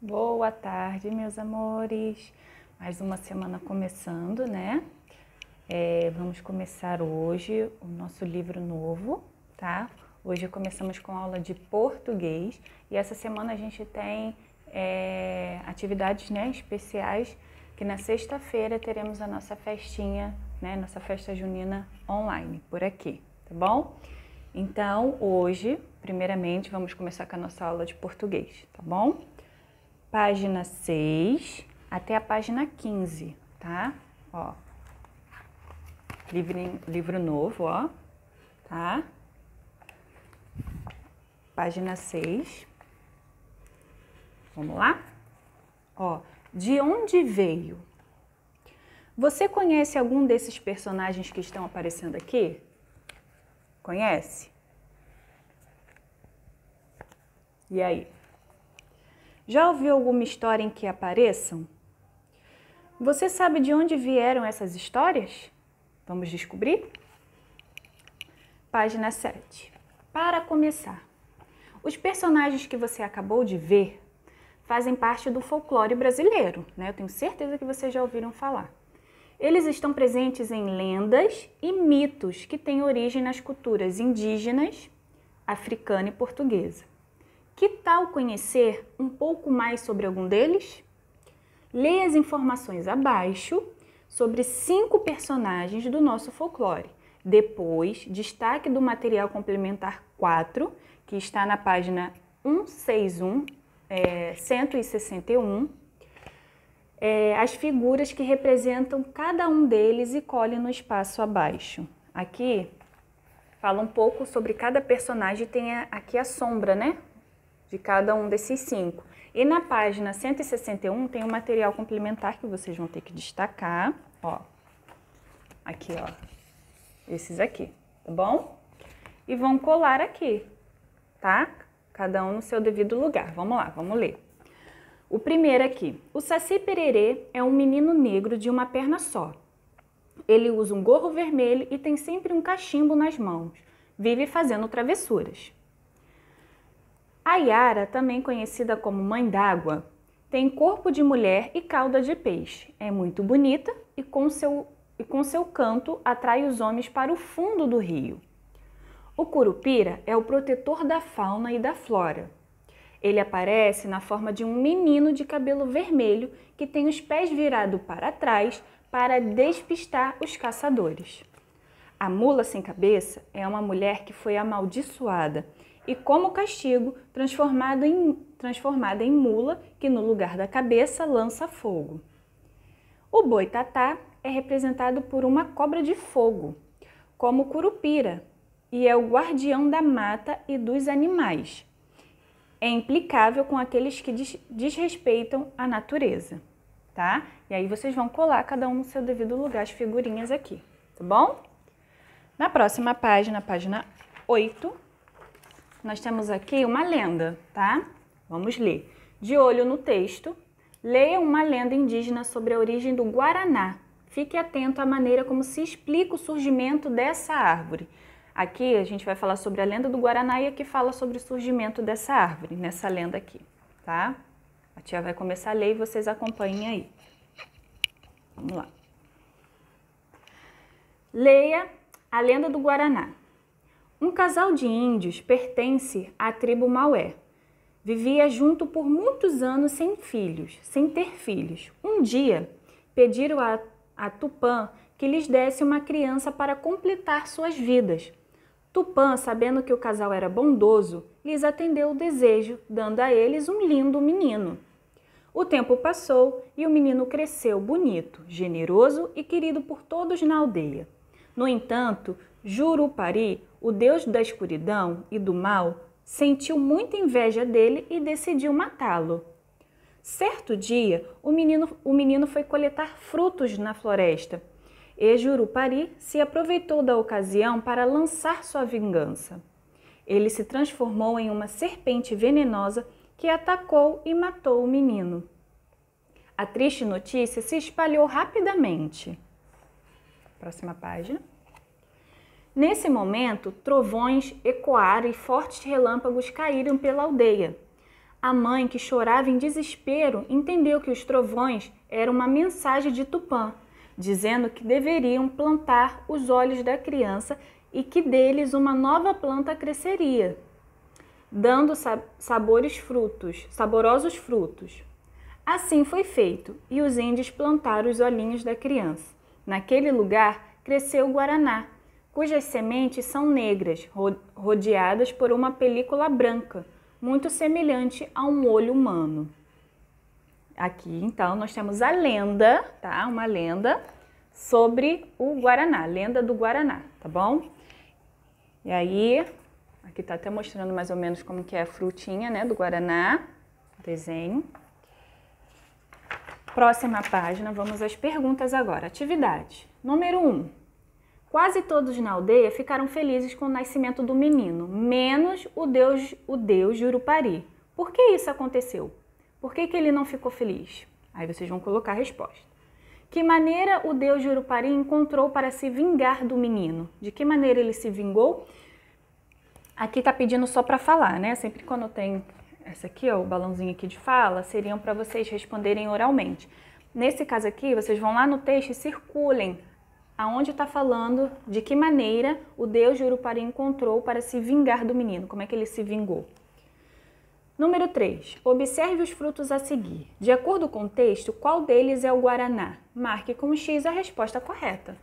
Boa tarde, meus amores. Mais uma semana começando, né? Vamos começar hoje o nosso livro novo, tá? Hoje começamos com aula de português e essa semana a gente tem atividades, né, especiais, que na sexta-feira teremos a nossa festinha, né? Nossa festa junina online por aqui, tá bom? Então, hoje, primeiramente, vamos começar com a nossa aula de português, tá bom? Página 6 até a página 15, tá? Ó, livro novo, ó, tá? Página 6. Vamos lá? Ó, de onde veio? Você conhece algum desses personagens que estão aparecendo aqui? Conhece? E aí? Já ouviu alguma história em que apareçam? Você sabe de onde vieram essas histórias? Vamos descobrir? Página 7. Para começar, os personagens que você acabou de ver fazem parte do folclore brasileiro, né? Eu tenho certeza que vocês já ouviram falar. Eles estão presentes em lendas e mitos que têm origem nas culturas indígenas, africana e portuguesa. Que tal conhecer um pouco mais sobre algum deles? Leia as informações abaixo sobre 5 personagens do nosso folclore. Depois, destaque do material complementar 4, que está na página 161, as figuras que representam cada um deles e colhe no espaço abaixo. Aqui fala um pouco sobre cada personagem, tem aqui a sombra, né? De cada um desses 5. E na página 161 tem um material complementar que vocês vão ter que destacar, ó. Aqui, ó. Esses aqui, tá bom? E vão colar aqui, tá? Cada um no seu devido lugar. Vamos lá, vamos ler. O primeiro aqui. O Saci Pererê é um menino negro de uma perna só. Ele usa um gorro vermelho e tem sempre um cachimbo nas mãos. Vive fazendo travessuras. A Yara, também conhecida como Mãe d'Água, tem corpo de mulher e cauda de peixe. É muito bonita e com seu canto atrai os homens para o fundo do rio. O Curupira é o protetor da fauna e da flora. Ele aparece na forma de um menino de cabelo vermelho que tem os pés virados para trás para despistar os caçadores. A mula sem cabeça é uma mulher que foi amaldiçoada e, como castigo, transformada em mula, que no lugar da cabeça lança fogo. O boitatá é representado por uma cobra de fogo, como Curupira, e é o guardião da mata e dos animais. É implicável com aqueles que desrespeitam a natureza, tá? E aí vocês vão colar cada um no seu devido lugar as figurinhas aqui, tá bom? Na próxima página, página 8, nós temos aqui uma lenda, tá? Vamos ler. De olho no texto, leia uma lenda indígena sobre a origem do Guaraná. Fique atento à maneira como se explica o surgimento dessa árvore. Aqui a gente vai falar sobre a lenda do Guaraná e aqui fala sobre o surgimento dessa árvore, nessa lenda aqui, tá? A tia vai começar a ler e vocês acompanhem aí. Vamos lá. Leia a lenda do Guaraná. Um casal de índios pertence à tribo Maué. Vivia junto por muitos anos sem ter filhos. Um dia, pediram a Tupã que lhes desse uma criança para completar suas vidas. Tupã, sabendo que o casal era bondoso, lhes atendeu o desejo, dando a eles um lindo menino. O tempo passou e o menino cresceu bonito, generoso e querido por todos na aldeia. No entanto, Jurupari, o deus da escuridão e do mal, sentiu muita inveja dele e decidiu matá-lo. Certo dia, o menino foi coletar frutos na floresta e Jurupari se aproveitou da ocasião para lançar sua vingança. Ele se transformou em uma serpente venenosa que atacou e matou o menino. A triste notícia se espalhou rapidamente. Próxima página. Nesse momento, trovões ecoaram e fortes relâmpagos caíram pela aldeia. A mãe, que chorava em desespero, entendeu que os trovões eram uma mensagem de Tupã, dizendo que deveriam plantar os olhos da criança e que deles uma nova planta cresceria, dando saborosos frutos. Assim foi feito, e os índios plantaram os olhinhos da criança. Naquele lugar cresceu o guaraná, cujas sementes são negras, rodeadas por uma película branca, muito semelhante a um olho humano. Aqui, então, nós temos a lenda, tá? Uma lenda sobre o guaraná, lenda do guaraná, tá bom? E aí, aqui tá até mostrando mais ou menos como que é a frutinha, né, do guaraná, desenho. Próxima página, vamos às perguntas agora. Atividade. Número 1. Quase todos na aldeia ficaram felizes com o nascimento do menino, menos o deus Jurupari. Por que isso aconteceu? Por que ele não ficou feliz? Aí vocês vão colocar a resposta. Que maneira o deus Jurupari encontrou para se vingar do menino? De que maneira ele se vingou? Aqui tá pedindo só para falar, né? Sempre quando tem essa aqui, ó, o balãozinho aqui de fala, seriam para vocês responderem oralmente. Nesse caso aqui, vocês vão lá no texto e circulem aonde está falando de que maneira o deus Jurupari encontrou para se vingar do menino, como é que ele se vingou. Número 3. Observe os frutos a seguir. De acordo com o texto, qual deles é o guaraná? Marque com X a resposta correta.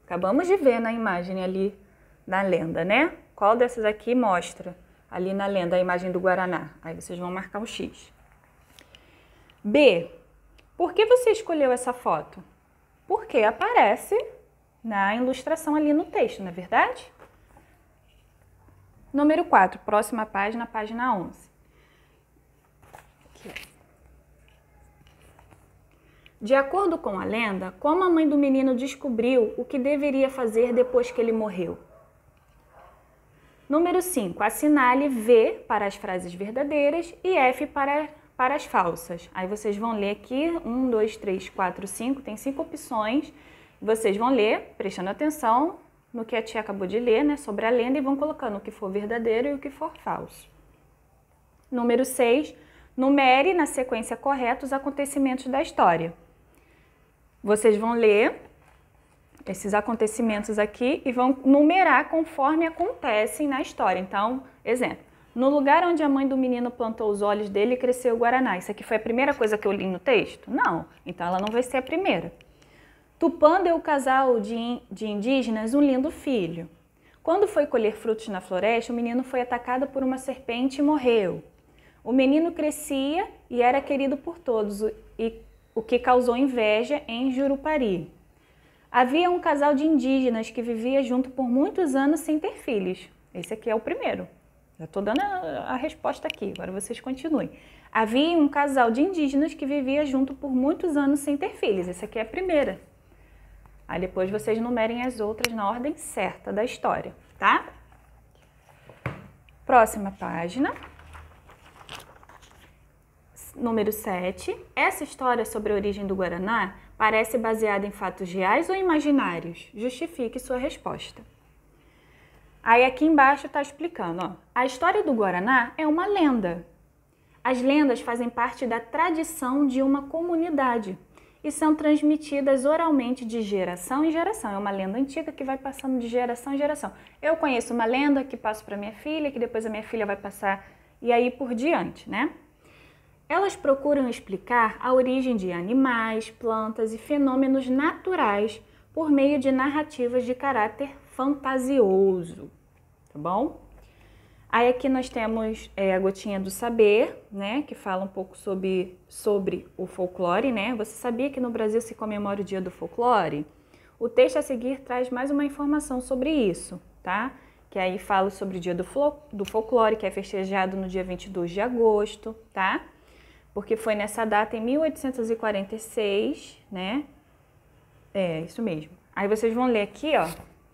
Acabamos de ver na imagem ali na lenda, né? Qual dessas aqui mostra ali na lenda a imagem do guaraná? Aí vocês vão marcar o X. B. Por que você escolheu essa foto? Porque aparece na ilustração ali no texto, não é verdade? Número 4, próxima página, página 11. Aqui. De acordo com a lenda, como a mãe do menino descobriu o que deveria fazer depois que ele morreu? Número 5, assinale V para as frases verdadeiras e F para as falsas. Aí vocês vão ler aqui, 1, 2, 3, 4, 5, tem 5 opções. Vocês vão ler, prestando atenção no que a tia acabou de ler, né, sobre a lenda, e vão colocando o que for verdadeiro e o que for falso. Número 6, numere na sequência correta os acontecimentos da história. Vocês vão ler esses acontecimentos aqui e vão numerar conforme acontecem na história. Então, exemplo, no lugar onde a mãe do menino plantou os olhos dele, cresceu o guaraná. Isso aqui foi a primeira coisa que eu li no texto? Não, então ela não vai ser a primeira. Tupã deu ao casal de indígenas um lindo filho. Quando foi colher frutos na floresta, o menino foi atacado por uma serpente e morreu. O menino crescia e era querido por todos, o que causou inveja em Jurupari. Havia um casal de indígenas que vivia junto por muitos anos sem ter filhos. Esse aqui é o primeiro. Já estou dando a resposta aqui, agora vocês continuem. Havia um casal de indígenas que vivia junto por muitos anos sem ter filhos. Essa aqui é a primeira. Aí depois vocês numerem as outras na ordem certa da história, tá? Próxima página. Número 7. Essa história sobre a origem do Guaraná parece baseada em fatos reais ou imaginários? Justifique sua resposta. Aí aqui embaixo está explicando, ó. A história do Guaraná é uma lenda. As lendas fazem parte da tradição de uma comunidade e são transmitidas oralmente de geração em geração. É uma lenda antiga que vai passando de geração em geração. Eu conheço uma lenda que passo para minha filha, que depois a minha filha vai passar e aí por diante, né? Elas procuram explicar a origem de animais, plantas e fenômenos naturais por meio de narrativas de caráter fantasioso, tá bom? Aí aqui nós temos a gotinha do saber, né, que fala um pouco sobre o folclore, né? Você sabia que no Brasil se comemora o Dia do Folclore? O texto a seguir traz mais uma informação sobre isso, tá? Que aí fala sobre o Dia do Folclore, que é festejado no dia 22 de agosto, tá? Porque foi nessa data, em 1846, né? É, isso mesmo. Aí vocês vão ler aqui, ó,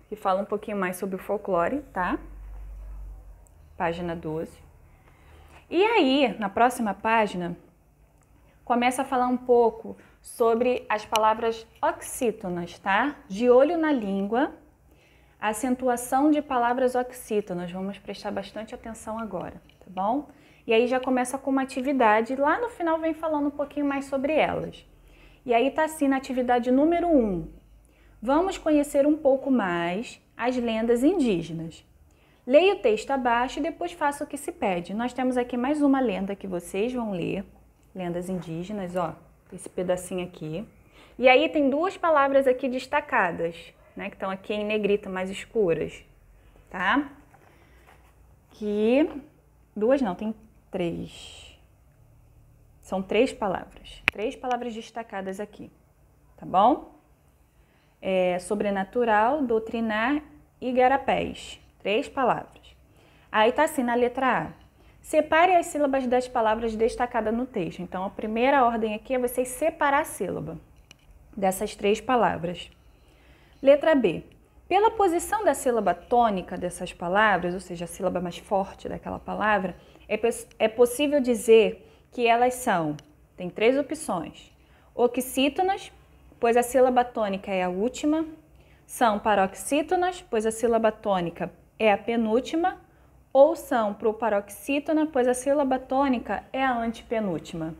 que fala um pouquinho mais sobre o folclore, tá? Página 12. E aí, na próxima página, começa a falar um pouco sobre as palavras oxítonas, tá? De olho na língua, acentuação de palavras oxítonas. Vamos prestar bastante atenção agora, tá bom? E aí já começa com uma atividade, lá no final vem falando um pouquinho mais sobre elas. E aí tá assim na atividade número 1. Vamos conhecer um pouco mais as lendas indígenas. Leia o texto abaixo e depois faça o que se pede. Nós temos aqui mais uma lenda que vocês vão ler. Lendas indígenas, ó, esse pedacinho aqui. E aí tem duas palavras aqui destacadas, né, que estão aqui em negrita, mais escuras, tá? Que... duas não, tem 3. São 3 palavras. 3 palavras destacadas aqui, tá bom? Sobrenatural, doutrinar e garapés. 3 palavras. Aí tá assim na letra A. Separe as sílabas das palavras destacadas no texto. Então, a primeira ordem aqui é vocês separar a sílaba dessas 3 palavras. Letra B. Pela posição da sílaba tônica dessas palavras, ou seja, a sílaba mais forte daquela palavra, é possível dizer que elas são, tem 3 opções, oxítonas, pois a sílaba tônica é a última, são paroxítonas, pois a sílaba tônica é a penúltima, ou são proparoxítona, pois a sílaba tônica é a antepenúltima.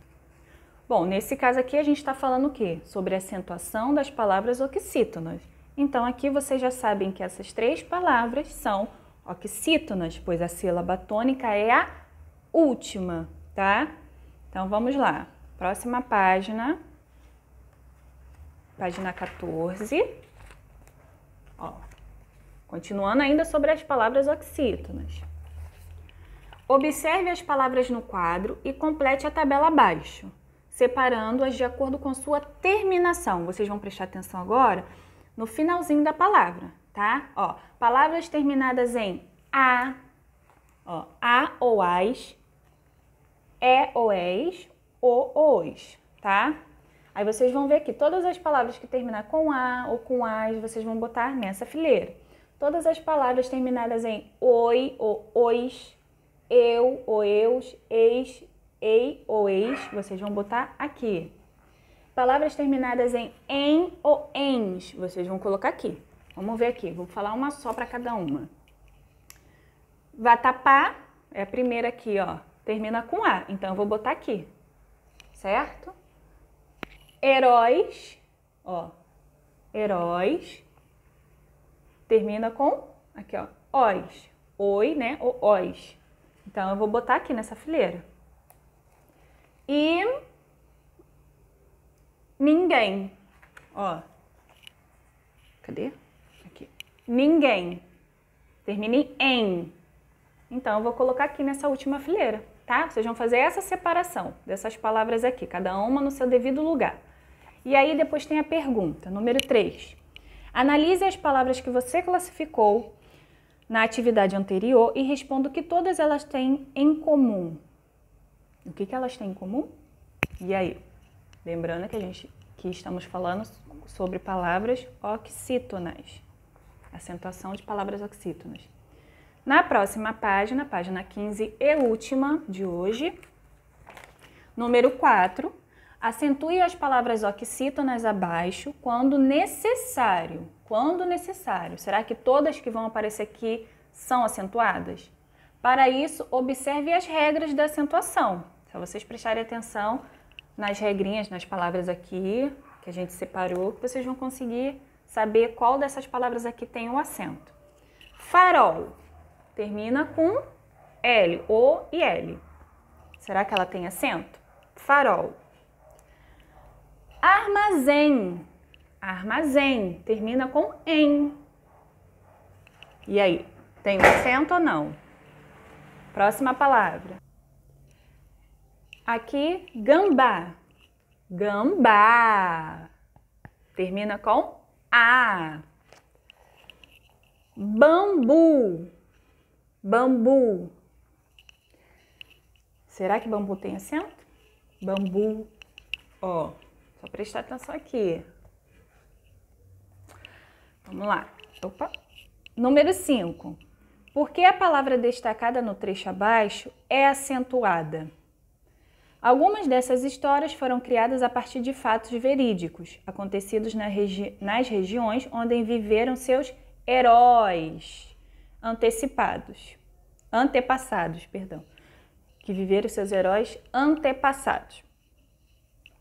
Bom, nesse caso aqui a gente está falando o quê? Sobre a acentuação das palavras oxítonas. Então aqui vocês já sabem que essas 3 palavras são oxítonas, pois a sílaba tônica é a última, tá? Então vamos lá. Próxima página. Página 14. Ó, continuando ainda sobre as palavras oxítonas. Observe as palavras no quadro e complete a tabela abaixo, separando-as de acordo com sua terminação. Vocês vão prestar atenção agora no finalzinho da palavra, tá? Ó, palavras terminadas em a, ó, a ou as, é ou és, o, os, tá? Aí vocês vão ver que todas as palavras que terminam com a ou com as, vocês vão botar nessa fileira. Todas as palavras terminadas em oi ou os, eu ou eus, eis, ei ou eis, vocês vão botar aqui. Palavras terminadas em ou ens, vocês vão colocar aqui. Vamos ver aqui, vou falar uma só para cada uma. Vatapá é a primeira aqui, ó, termina com A, então eu vou botar aqui, certo? Heróis, ó, heróis, termina com, aqui ó, os, oi, né, ou os. Então eu vou botar aqui nessa fileira. E ninguém, ó, cadê? Aqui, ninguém, termina em. Então eu vou colocar aqui nessa última fileira, tá? Vocês vão fazer essa separação dessas palavras aqui, cada uma no seu devido lugar. E aí depois tem a pergunta, número 3. Analise as palavras que você classificou na atividade anterior e responda o que todas elas têm em comum. O que elas têm em comum? E aí? Lembrando que estamos falando sobre palavras oxítonas. Acentuação de palavras oxítonas. Na próxima página, página 15 e última de hoje, número 4, acentue as palavras oxítonas abaixo quando necessário. Quando necessário. Será que todas que vão aparecer aqui são acentuadas? Para isso, observe as regras da acentuação. Se vocês prestarem atenção nas regrinhas, nas palavras aqui, que a gente separou, vocês vão conseguir saber qual dessas palavras aqui tem o acento. Farol. Termina com L, O e L. Será que ela tem acento? Farol. Armazém. Armazém. Termina com em. E aí? Tem um acento ou não? Próxima palavra. Aqui, gambá. Gambá. Termina com A. Bambu. Bambu. Será que bambu tem acento? Bambu. Ó, só prestar atenção aqui. Vamos lá. Opa. Número 5. Por que a palavra destacada no trecho abaixo é acentuada? Algumas dessas histórias foram criadas a partir de fatos verídicos, acontecidos nas regiões onde viveram seus heróis antepassados, perdão. que viveram seus heróis antepassados.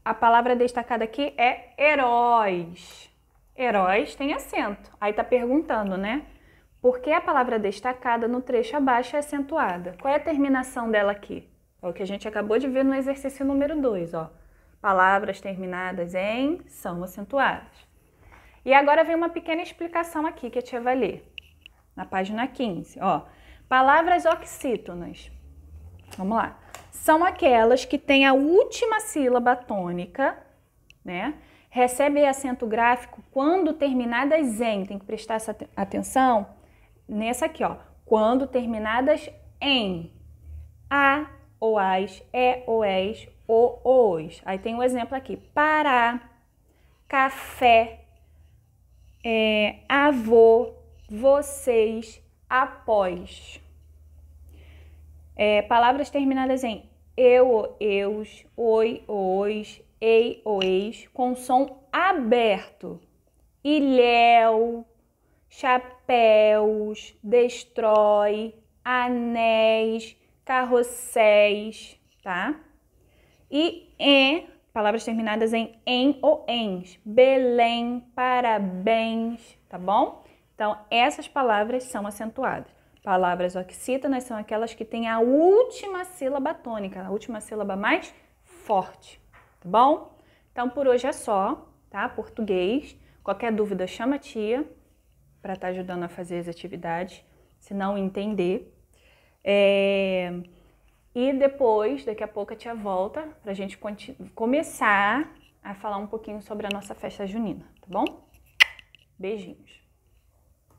A palavra destacada aqui é heróis. Heróis tem acento. Aí tá perguntando, né? Por que a palavra destacada no trecho abaixo é acentuada? Qual é a terminação dela aqui? É o que a gente acabou de ver no exercício número 2, ó. Palavras terminadas em são acentuadas. E agora vem uma pequena explicação aqui que a tia vai ler. Na página 15, ó. Palavras oxítonas. Vamos lá. São aquelas que têm a última sílaba tônica, né? Recebem acento gráfico quando terminadas em. Tem que prestar essa atenção nessa aqui, ó. Quando terminadas em. A, ou as, é, ou és, o, os. Aí tem um exemplo aqui. Pará, café, avô, vocês, após. Palavras terminadas em eu, eus, oi, os, ei, ois, com som aberto. Ilhéu, chapéus, destrói, anéis, carrosséis, tá? E palavras terminadas em ou ens. Belém, parabéns, tá bom? Então, essas palavras são acentuadas. Palavras oxítonas são aquelas que têm a última sílaba tônica, a última sílaba mais forte, tá bom? Então, por hoje é só, tá? Português. Qualquer dúvida, chama a tia para estar ajudando a fazer as atividades, se não entender. E depois, daqui a pouco a tia volta para a gente começar a falar um pouquinho sobre a nossa festa junina, tá bom? Beijinhos!